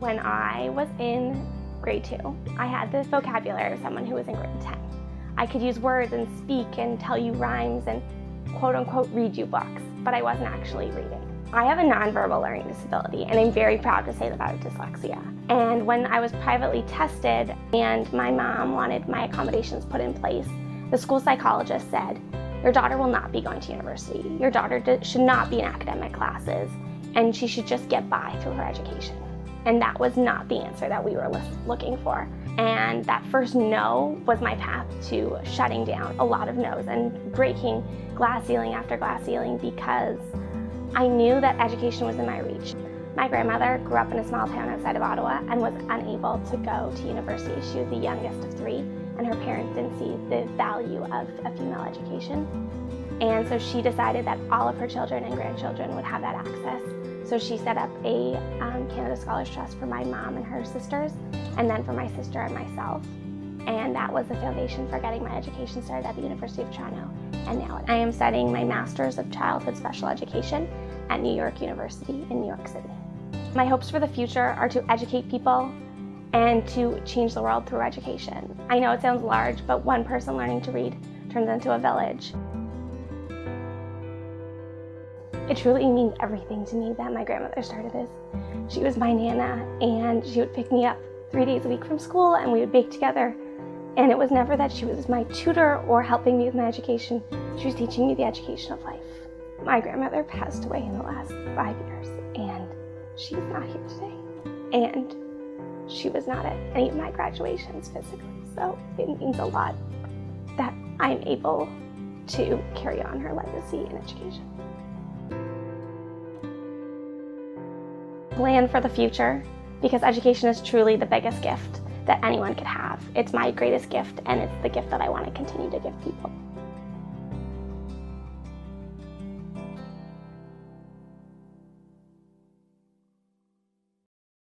When I was in grade 2, I had the vocabulary of someone who was in grade 10. I could use words and speak and tell you rhymes and quote-unquote read you books, but I wasn't actually reading. I have a nonverbal learning disability, and I'm very proud to say that I have dyslexia. And when I was privately tested and my mom wanted my accommodations put in place, the school psychologist said, "Your daughter will not be going to university. Your daughter should not be in academic classes, and she should just get by through her education." And that was not the answer that we were looking for. And that first no was my path to shutting down a lot of no's and breaking glass ceiling after glass ceiling, because I knew that education was in my reach. My grandmother grew up in a small town outside of Ottawa and was unable to go to university. She was the youngest of 3, and her parents didn't see the value of a female education. And so she decided that all of her children and grandchildren would have that access. So she set up a Canada Scholars Trust for my mom and her sisters, and then for my sister and myself. And that was the foundation for getting my education started at the University of Toronto. And now I am studying my Master's of Childhood Special Education at New York University in New York City. My hopes for the future are to educate people and to change the world through education. I know it sounds large, but one person learning to read turns into a village. It truly means everything to me that my grandmother started this. She was my Nana, and she would pick me up 3 days a week from school, and we would bake together. And it was never that she was my tutor or helping me with my education. She was teaching me the education of life. My grandmother passed away in the last 5 years, and she's not here today. And she was not at any of my graduations physically, so it means a lot that I'm able to carry on her legacy in education. Plan for the future, because education is truly the biggest gift that anyone could have. It's my greatest gift, and it's the gift that I want to continue to give people.